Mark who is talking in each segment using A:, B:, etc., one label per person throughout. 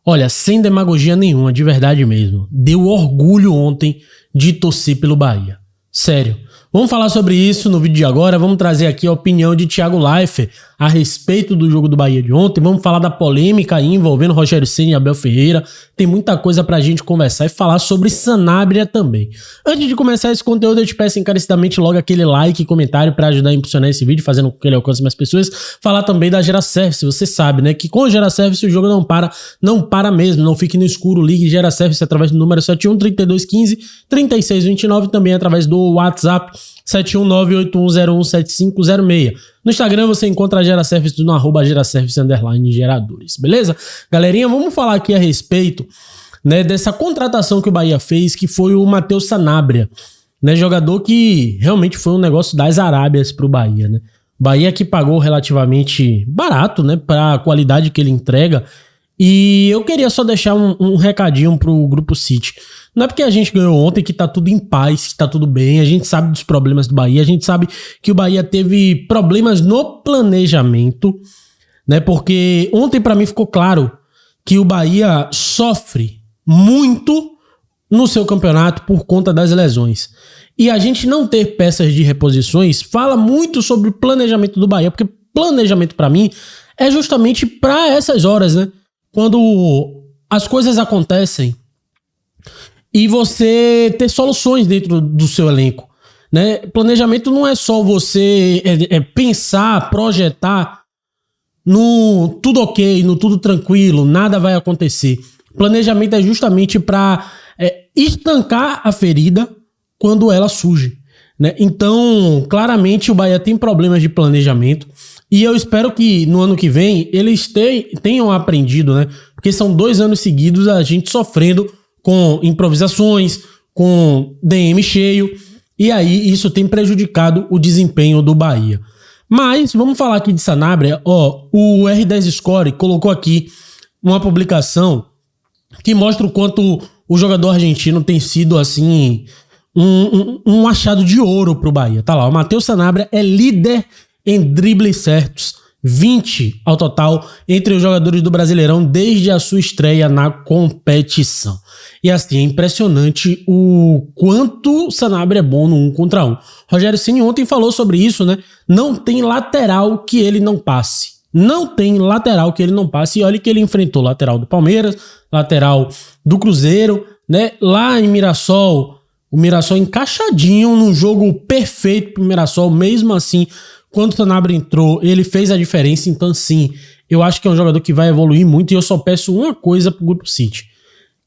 A: Olha, sem demagogia nenhuma, de verdade mesmo. Deu orgulho ontem de torcer pelo Bahia. Sério. Vamos falar sobre isso no vídeo de agora. Vamos trazer aqui a opinião de Thiago Leifert a respeito do jogo do Bahia de ontem. Vamos falar da polêmica aí envolvendo Rogério Ceni e Abel Ferreira. Tem muita coisa pra gente conversar e falar sobre Sanabria também. Antes de começar esse conteúdo, eu te peço encarecidamente logo aquele like e comentário pra ajudar a impulsionar esse vídeo, fazendo com que ele alcance mais pessoas. Falar também da Gera Service. Você sabe, né, que com a Gera Service o jogo não para mesmo. Não fique no escuro. Ligue Gera Service através do número 713215-3629, também através do WhatsApp 71981017506. No Instagram você encontra a Gera Service no @geraservice_geradores, beleza? Galerinha, vamos falar aqui a respeito, né, dessa contratação que o Bahia fez, que foi o Matheus Sanabria, né, jogador que realmente foi um negócio das Arábias pro Bahia, né? Bahia que pagou relativamente barato, né, para a qualidade que ele entrega. E eu queria só deixar um recadinho pro Grupo City. Não é porque a gente ganhou ontem que tá tudo em paz, que tá tudo bem. A gente sabe dos problemas do Bahia, a gente sabe que o Bahia teve problemas no planejamento, né? Porque ontem pra mim ficou claro que o Bahia sofre muito no seu campeonato por conta das lesões. E a gente não ter peças de reposições fala muito sobre o planejamento do Bahia, porque planejamento pra mim é justamente pra essas horas, né? Quando as coisas acontecem e você ter soluções dentro do seu elenco, né? Planejamento não é só você pensar, projetar no tudo ok, no tudo tranquilo, nada vai acontecer. Planejamento é justamente para estancar a ferida quando ela surge, né? Então, claramente o Bahia tem problemas de planejamento. E eu espero que no ano que vem eles tenham aprendido, né? Porque são 2 anos seguidos a gente sofrendo com improvisações, com DM cheio. E aí isso tem prejudicado o desempenho do Bahia. Mas vamos falar aqui de Sanabria. Ó, o R10 Score colocou aqui uma publicação que mostra o quanto o jogador argentino tem sido, assim, um achado de ouro pro Bahia. Tá lá, o Matheus Sanabria é líder em dribles certos, 20 ao total entre os jogadores do Brasileirão desde a sua estreia na competição. E assim, é impressionante o quanto Sanabria é bom no 1 contra 1. Rogério Ceni ontem falou sobre isso, né? Não tem lateral que ele não passe. Não tem lateral que ele não passe. E olha que ele enfrentou lateral do Palmeiras, lateral do Cruzeiro, né? Lá em Mirassol, o Mirassol encaixadinho num jogo perfeito pro Mirassol, mesmo assim. Quando o Sanabria entrou, ele fez a diferença. Então, sim, eu acho que é um jogador que vai evoluir muito. E eu só peço uma coisa pro Grupo City.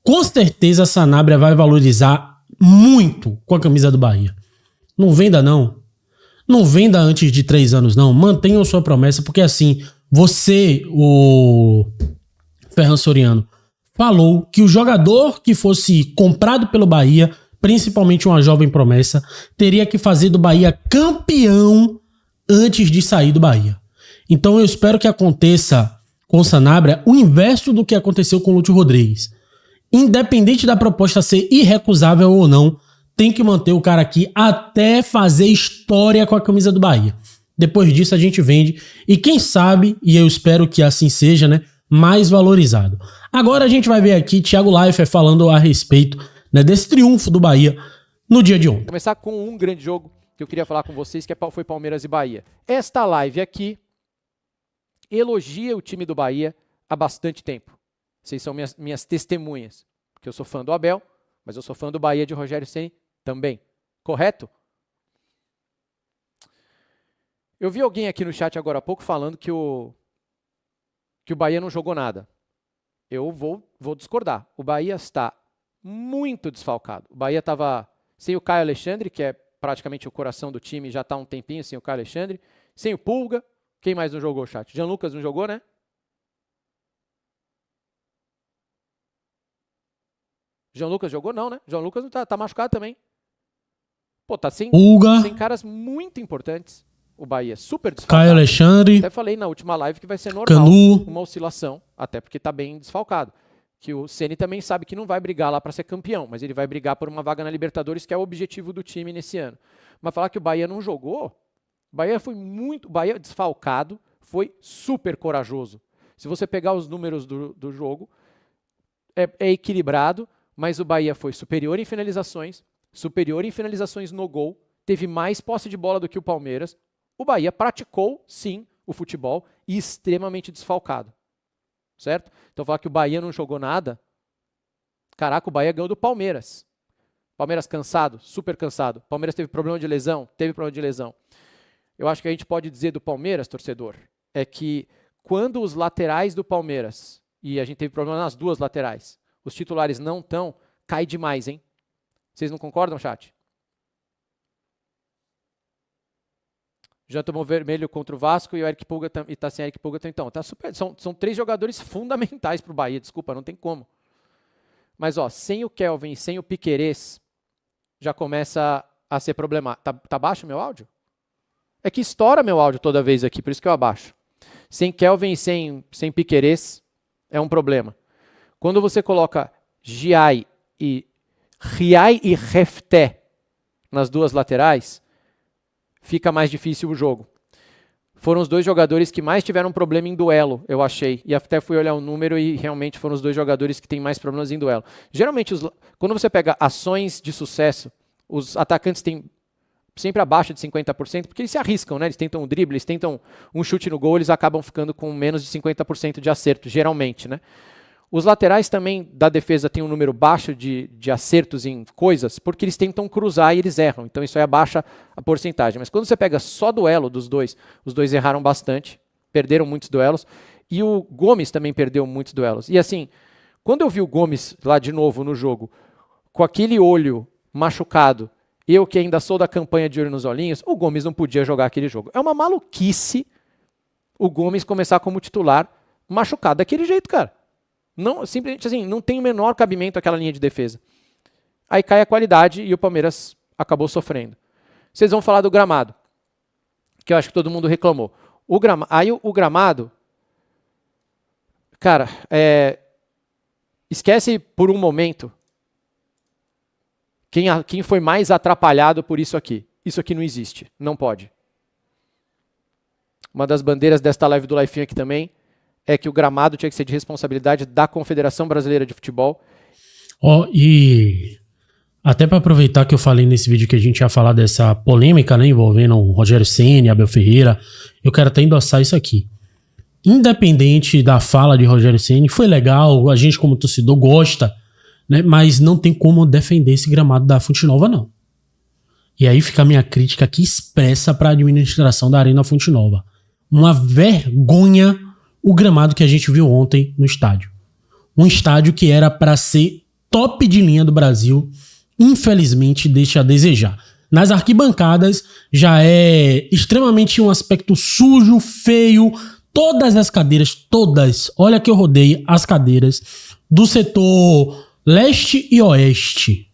A: Com certeza, a Sanabria vai valorizar muito com a camisa do Bahia. Não venda, não. Não venda antes de 3 anos, não. Mantenham sua promessa, porque assim, você, o Ferran Soriano, falou que o jogador que fosse comprado pelo Bahia, principalmente uma jovem promessa, teria que fazer do Bahia campeão antes de sair do Bahia. Então eu espero que aconteça com o Sanabria o inverso do que aconteceu com o Lúcio Rodrigues. Independente da proposta ser irrecusável ou não, tem que manter o cara aqui até fazer história com a camisa do Bahia. Depois disso a gente vende e quem sabe, e eu espero que assim seja, né, mais valorizado. Agora a gente vai ver aqui Thiago Leifert falando a respeito, né, desse triunfo do Bahia no dia de ontem.
B: Vou começar com um grande jogo que eu queria falar com vocês, que foi Palmeiras e Bahia. Esta live aqui elogia o time do Bahia há bastante tempo. Vocês são minhas testemunhas, porque eu sou fã do Abel, mas eu sou fã do Bahia de Rogério Ceni também. Correto? Eu vi alguém aqui no chat agora há pouco falando que o Bahia não jogou nada. Eu vou discordar. O Bahia está muito desfalcado. O Bahia estava sem o Caio Alexandre, que é praticamente o coração do time, já está há um tempinho sem o Caio Alexandre, sem o Pulga. Quem mais não jogou, chat? Jean Lucas não jogou, né? Jean Lucas jogou não, né? Jean Lucas não tá machucado também. Pô, tá sem caras muito importantes. O Bahia super desfalcado.
A: Caio Alexandre.
B: Até falei na última live que vai ser normal
A: Canu.
B: uma oscilação, até porque tá bem desfalcado. Que o Ceni também sabe que não vai brigar lá para ser campeão, mas ele vai brigar por uma vaga na Libertadores, que é o objetivo do time nesse ano. Mas falar que o Bahia não jogou, o Bahia desfalcado, foi super corajoso. Se você pegar os números do jogo, é equilibrado, mas o Bahia foi superior em finalizações no gol, teve mais posse de bola do que o Palmeiras. O Bahia praticou, sim, o futebol e extremamente desfalcado. Certo? Então falar que o Bahia não jogou nada, caraca, o Bahia ganhou do Palmeiras. Palmeiras cansado, super cansado. Palmeiras teve problema de lesão? Teve problema de lesão. Eu acho que a gente pode dizer do Palmeiras, torcedor, é que quando os laterais do Palmeiras, e a gente teve problema nas duas laterais, os titulares não estão, cai demais, hein? Vocês não concordam, chat? Já tomou vermelho contra o Vasco e o Eric Pulga e tá sem Eric Pulga. Então, tá super, são 3 jogadores fundamentais para o Bahia, desculpa, não tem como. Mas, ó, sem o Kelvin e sem o Piquerez, já começa a ser problemático. Tá baixo o meu áudio? É que estoura meu áudio toda vez aqui, por isso que eu abaixo. Sem Kelvin e sem Piquerez, é um problema. Quando você coloca Riai e Refté nas duas laterais, fica mais difícil o jogo. Foram os 2 jogadores que mais tiveram problema em duelo, eu achei. E até fui olhar o número e realmente foram os 2 jogadores que têm mais problemas em duelo. Geralmente, quando você pega ações de sucesso, os atacantes têm sempre abaixo de 50%, porque eles se arriscam, né? Eles tentam um drible, eles tentam um chute no gol, eles acabam ficando com menos de 50% de acerto, geralmente, né? Os laterais também da defesa têm um número baixo de acertos em coisas, porque eles tentam cruzar e eles erram. Então isso aí abaixa a porcentagem. Mas quando você pega só duelo dos dois, os 2 erraram bastante, perderam muitos duelos. E o Gomes também perdeu muitos duelos. E assim, quando eu vi o Gomes lá de novo no jogo, com aquele olho machucado, eu que ainda sou da campanha de olho nos olhinhos, o Gomes não podia jogar aquele jogo. É uma maluquice o Gomes começar como titular machucado daquele jeito, cara. Não, simplesmente assim, não tem o menor cabimento aquela linha de defesa. Aí cai a qualidade e o Palmeiras acabou sofrendo. Vocês vão falar do gramado, que eu acho que todo mundo reclamou. Aí o gramado, cara, esquece por um momento quem foi mais atrapalhado por isso aqui. Isso aqui não existe, não pode. Uma das bandeiras desta live do Lifinho aqui também é que o gramado tinha que ser de responsabilidade da Confederação Brasileira de Futebol.
A: E até para aproveitar que eu falei nesse vídeo que a gente ia falar dessa polêmica, né, envolvendo o Rogério Ceni, Abel Ferreira, eu quero até endossar isso aqui. Independente da fala de Rogério Ceni, foi legal, a gente como torcedor gosta, né, mas não tem como defender esse gramado da Fonte Nova, não. E aí fica a minha crítica aqui expressa para a administração da Arena Fonte Nova. Uma vergonha o gramado que a gente viu ontem no estádio. Um estádio que era para ser top de linha do Brasil, infelizmente deixa a desejar. Nas arquibancadas já é extremamente um aspecto sujo, feio. Todas as cadeiras, todas, olha que eu rodei as cadeiras do setor leste e oeste.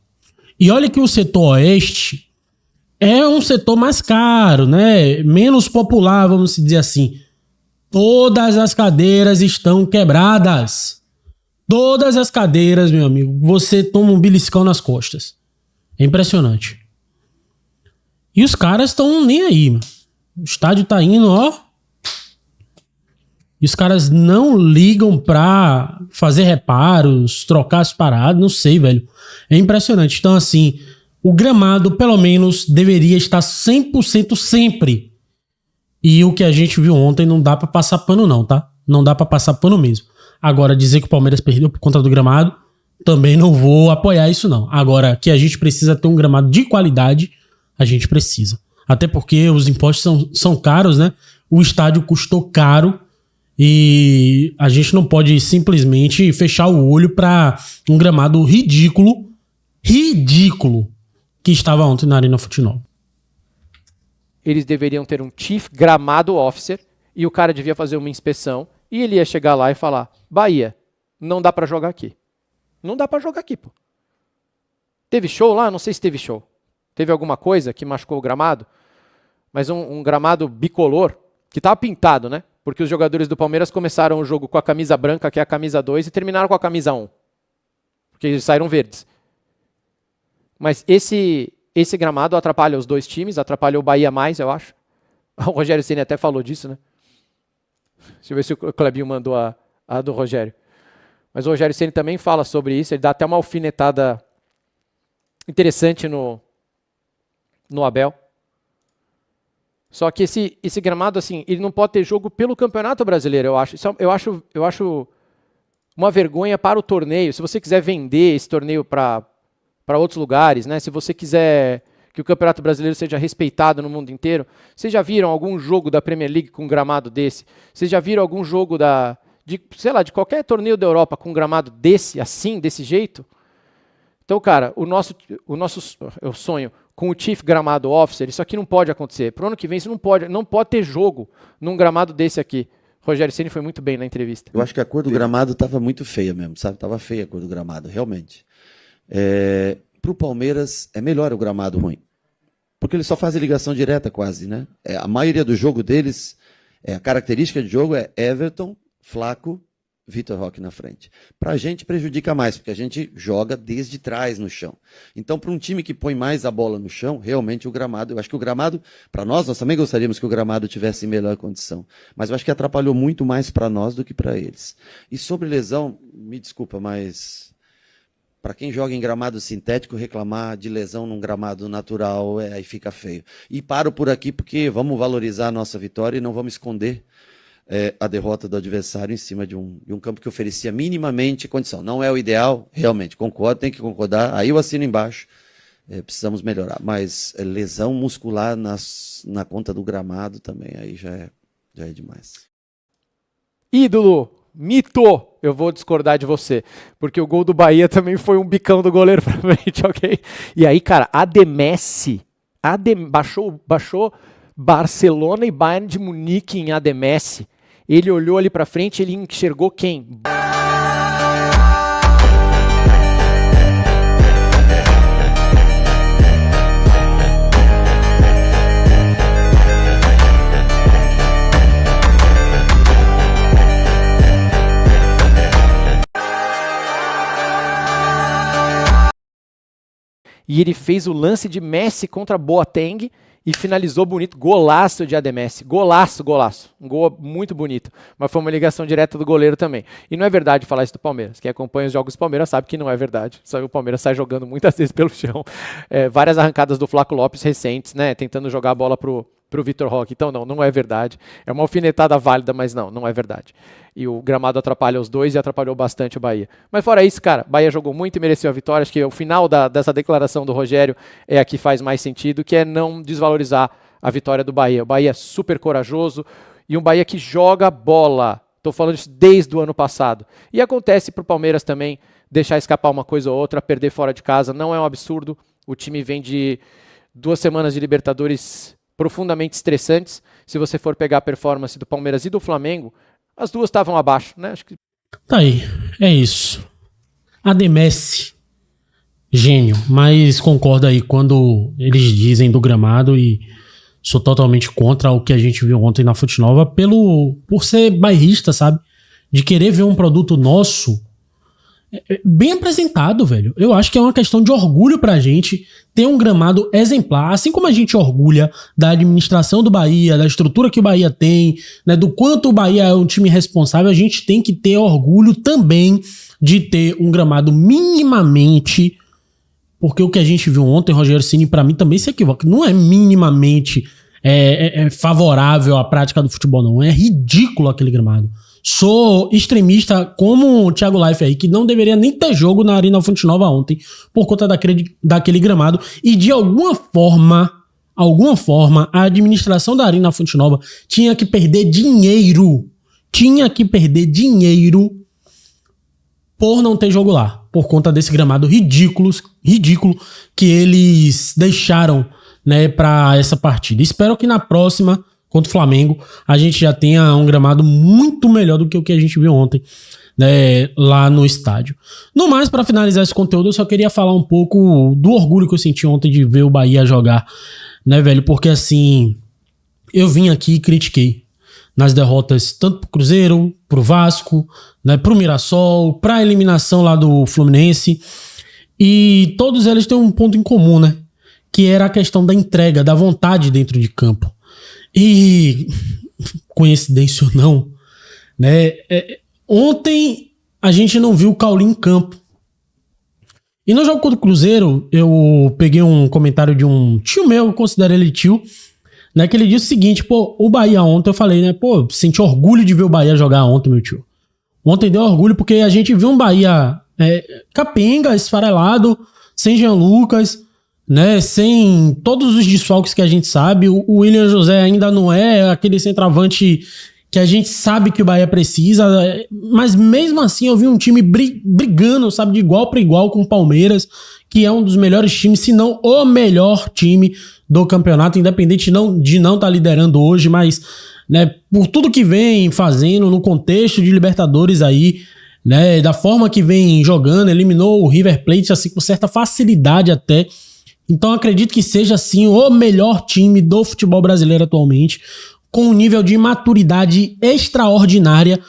A: E olha que o setor oeste é um setor mais caro, né? Menos popular, vamos dizer assim. Todas as cadeiras estão quebradas. Todas as cadeiras, meu amigo. Você toma um beliscão nas costas. É impressionante. E os caras estão nem aí, mano. O estádio tá indo, ó. E os caras não ligam pra fazer reparos, trocar as paradas, não sei, velho. É impressionante. Então, assim, o gramado, pelo menos, deveria estar 100% sempre. E o que a gente viu ontem não dá pra passar pano não, tá? Não dá pra passar pano mesmo. Agora, dizer que o Palmeiras perdeu por conta do gramado, também não vou apoiar isso não. Agora, que a gente precisa ter um gramado de qualidade, a gente precisa. Até porque os impostos são caros, né? O estádio custou caro e a gente não pode simplesmente fechar o olho pra um gramado ridículo que estava ontem na Arena Fonte Nova.
B: Eles deveriam ter um Chief Gramado Officer e o cara devia fazer uma inspeção e ele ia chegar lá e falar: Bahia, não dá pra jogar aqui. Não dá pra jogar aqui, pô. Teve show lá? Não sei se teve show. Teve alguma coisa que machucou o gramado? Mas um gramado bicolor, que tava pintado, né? Porque os jogadores do Palmeiras começaram o jogo com a camisa branca, que é a camisa 2, e terminaram com a camisa 1. Porque eles saíram verdes. Mas esse gramado atrapalha os dois times, atrapalha o Bahia mais, eu acho. O Rogério Ceni até falou disso, né? Deixa eu ver se o Clebinho mandou a do Rogério. Mas o Rogério Ceni também fala sobre isso, ele dá até uma alfinetada interessante no Abel. Só que esse gramado, assim, ele não pode ter jogo pelo Campeonato Brasileiro, eu acho. Eu acho uma vergonha para o torneio. Se você quiser vender esse torneio para outros lugares, né? Se você quiser que o Campeonato Brasileiro seja respeitado no mundo inteiro, vocês já viram algum jogo da Premier League com um gramado desse? Vocês já viram algum jogo de qualquer torneio da Europa com um gramado desse, assim, desse jeito? Então, cara, o nosso eu sonho com o Chief Gramado Officer, isso aqui não pode acontecer. Pro ano que vem, isso não pode ter jogo num gramado desse aqui. Rogério Ceni foi muito bem na entrevista.
C: Eu acho que a cor do gramado estava muito feia mesmo, sabe? Tava feia a cor do gramado, realmente. Pro Palmeiras, é melhor o gramado ruim. Porque eles só fazem ligação direta quase, né? A maioria do jogo deles, a característica de jogo é Everton, Flaco, Vitor Roque na frente. Pra gente prejudica mais, porque a gente joga desde trás no chão. Então, para um time que põe mais a bola no chão, realmente o gramado, eu acho que o gramado, para nós também gostaríamos que o gramado tivesse em melhor condição. Mas eu acho que atrapalhou muito mais para nós do que para eles. E sobre lesão, me desculpa, mas para quem joga em gramado sintético, reclamar de lesão num gramado natural, aí fica feio. E paro por aqui porque vamos valorizar a nossa vitória e não vamos esconder a derrota do adversário em cima de um campo que oferecia minimamente condição. Não é o ideal, realmente, concordo, tem que concordar, aí eu assino embaixo, precisamos melhorar, mas lesão muscular na conta do gramado também, aí já é demais.
B: Ídolo, mito, eu vou discordar de você, porque o gol do Bahia também foi um bicão do goleiro pra frente, ok? E aí, cara, baixou Barcelona e Bayern de Munique em Ademesse. Ele olhou ali pra frente, ele enxergou quem? E ele fez o lance de Messi contra Boateng e finalizou bonito, golaço de Ademesse, golaço, um gol muito bonito, mas foi uma ligação direta do goleiro também. E não é verdade falar isso do Palmeiras, quem acompanha os jogos do Palmeiras sabe que não é verdade, o Palmeiras sai jogando muitas vezes pelo chão, várias arrancadas do Flaco Lopes recentes, né, tentando jogar a bola pro Vitor Roque, então não é verdade, é uma alfinetada válida, mas não é verdade. E o gramado atrapalha os dois e atrapalhou bastante o Bahia. Mas fora isso, cara, Bahia jogou muito e mereceu a vitória. Acho que o final dessa declaração do Rogério é a que faz mais sentido, que é não desvalorizar a vitória do Bahia. O Bahia é super corajoso e um Bahia que joga bola. Estou falando isso desde o ano passado. E acontece para o Palmeiras também deixar escapar uma coisa ou outra, perder fora de casa. Não é um absurdo. O time vem de 2 semanas de Libertadores profundamente estressantes. Se você for pegar a performance do Palmeiras e do Flamengo, as duas estavam abaixo, né? Acho que...
A: Tá aí, é isso. Ademesse, gênio, mas concordo aí quando eles dizem do gramado e sou totalmente contra o que a gente viu ontem na Fonte Nova por ser bairrista, sabe? De querer ver um produto nosso bem apresentado, velho. Eu acho que é uma questão de orgulho pra gente ter um gramado exemplar, assim como a gente orgulha da administração do Bahia, da estrutura que o Bahia tem, né, do quanto o Bahia é um time responsável, a gente tem que ter orgulho também de ter um gramado minimamente, porque o que a gente viu ontem, Rogério Ceni, pra mim também se equivoca, não é minimamente favorável à prática do futebol, não, é ridículo aquele gramado. Sou extremista como o Thiago Life aí, que não deveria nem ter jogo na Arena Fonte Nova ontem, por conta daquele gramado. E de alguma forma, a administração da Arena Fonte Nova tinha que perder dinheiro. Por não ter jogo lá. Por conta desse gramado ridículo que eles deixaram, né, pra essa partida. Espero que na próxima, contra o Flamengo, a gente já tenha um gramado muito melhor do que o que a gente viu ontem, né, lá no estádio. No mais, para finalizar esse conteúdo, eu só queria falar um pouco do orgulho que eu senti ontem de ver o Bahia jogar, né, velho? Porque, assim, eu vim aqui e critiquei nas derrotas tanto pro Cruzeiro, pro Vasco, né, pro Mirassol, pra eliminação lá do Fluminense, e todos eles têm um ponto em comum, né? Que era a questão da entrega, da vontade dentro de campo. E, coincidência ou não, né, ontem a gente não viu o Cauli em campo. E no jogo contra o Cruzeiro, eu peguei um comentário de um tio meu, eu considero ele tio, né, que ele disse o seguinte, pô, o Bahia ontem, eu falei, né, pô, senti orgulho de ver o Bahia jogar ontem, meu tio. Ontem deu orgulho porque a gente viu um Bahia capenga, esfarelado, sem Jean Lucas, né, sem todos os desfalques que a gente sabe. O William José ainda não é aquele centroavante que a gente sabe que o Bahia precisa, mas mesmo assim eu vi um time brigando, sabe, de igual para igual com o Palmeiras, que é um dos melhores times, se não o melhor time do campeonato, independente de não estar liderando hoje, mas, né, por tudo que vem fazendo no contexto de Libertadores aí, né, da forma que vem jogando, eliminou o River Plate assim com certa facilidade até. Então acredito que seja assim o melhor time do futebol brasileiro atualmente, com um nível de maturidade extraordinária,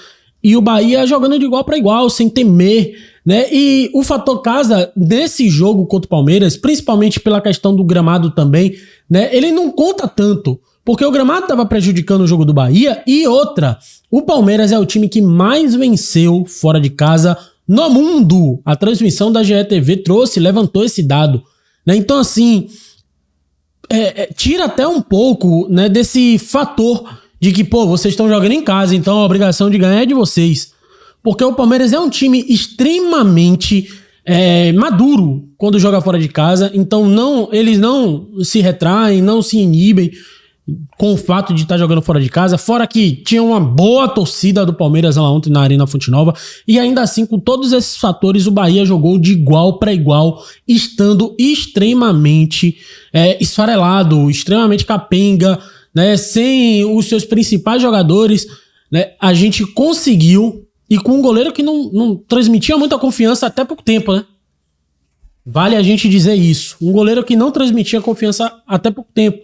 A: e o Bahia jogando de igual para igual, sem temer, né? E o fator casa desse jogo contra o Palmeiras, principalmente pela questão do gramado também, né? Ele não conta tanto, porque o gramado estava prejudicando o jogo do Bahia. E outra, o Palmeiras é o time que mais venceu fora de casa no mundo. A transmissão da GE TV levantou esse dado, né? Então assim, tira até um pouco, né, desse fator de que, pô, vocês estão jogando em casa, então a obrigação de ganhar é de vocês. Porque o Palmeiras é um time extremamente maduro quando joga fora de casa, então eles não se retraem, não se inibem com o fato de estar jogando fora de casa, fora que tinha uma boa torcida do Palmeiras lá ontem na Arena Fonte Nova, e ainda assim, com todos esses fatores, o Bahia jogou de igual para igual, estando extremamente esfarelado, extremamente capenga, né, sem os seus principais jogadores, né, a gente conseguiu, e com um goleiro que não transmitia muita confiança até pouco tempo, né? Vale a gente dizer isso. Um goleiro que não transmitia confiança até pouco tempo.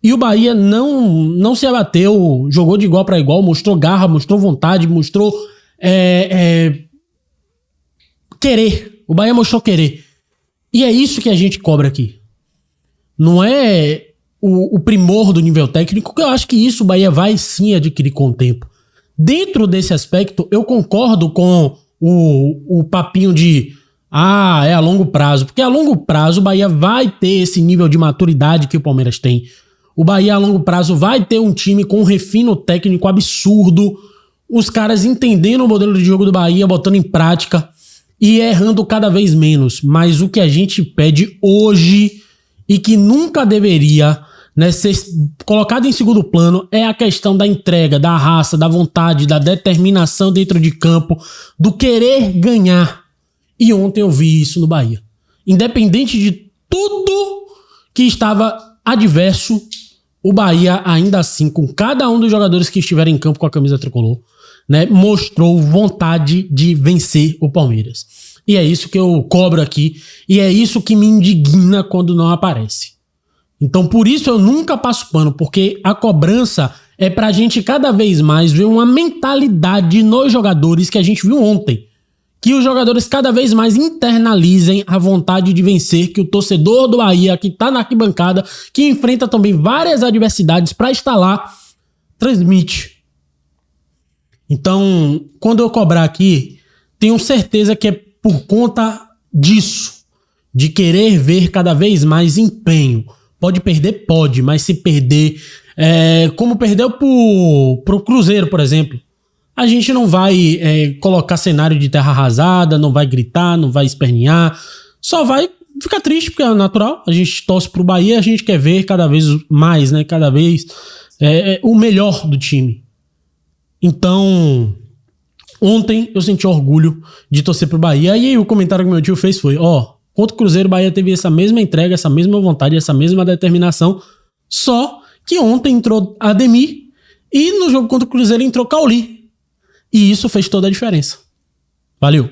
A: E o Bahia não se abateu, jogou de igual para igual, mostrou garra, mostrou vontade, mostrou querer. O Bahia mostrou querer. E é isso que a gente cobra aqui. Não é o primor do nível técnico, que eu acho que isso o Bahia vai sim adquirir com o tempo. Dentro desse aspecto, eu concordo com o papinho de é a longo prazo, porque a longo prazo o Bahia vai ter esse nível de maturidade que o Palmeiras tem. O Bahia a longo prazo vai ter um time com um refino técnico absurdo, os caras entendendo o modelo de jogo do Bahia, botando em prática e errando cada vez menos. Mas o que a gente pede hoje e que nunca deveria, né, ser colocado em segundo plano é a questão da entrega, da raça, da vontade, da determinação dentro de campo, do querer ganhar. E ontem eu vi isso no Bahia. Independente de tudo que estava adverso, o Bahia, ainda assim, com cada um dos jogadores que estiveram em campo com a camisa tricolor, né, mostrou vontade de vencer o Palmeiras. E é isso que eu cobro aqui, e é isso que me indigna quando não aparece. Então, por isso eu nunca passo pano, porque a cobrança é pra gente cada vez mais ver uma mentalidade nos jogadores que a gente viu ontem. Que os jogadores cada vez mais internalizem a vontade de vencer, que o torcedor do Bahia, que tá na arquibancada, que enfrenta também várias adversidades para estar lá, transmite. Então, quando eu cobrar aqui, tenho certeza que é por conta disso, de querer ver cada vez mais empenho. Pode perder? Pode, mas se perder, como perdeu pro Cruzeiro, por exemplo, a gente não vai colocar cenário de terra arrasada, não vai gritar, não vai espernear, só vai ficar triste, porque é natural. A gente torce pro Bahia, a gente quer ver cada vez mais, né? Cada vez o melhor do time. Então, ontem eu senti orgulho de torcer pro Bahia, e aí o comentário que meu tio fez foi, contra o Cruzeiro, o Bahia teve essa mesma entrega, essa mesma vontade, essa mesma determinação, só que ontem entrou Ademir e no jogo contra o Cruzeiro entrou Cauli. E isso fez toda a diferença. Valeu!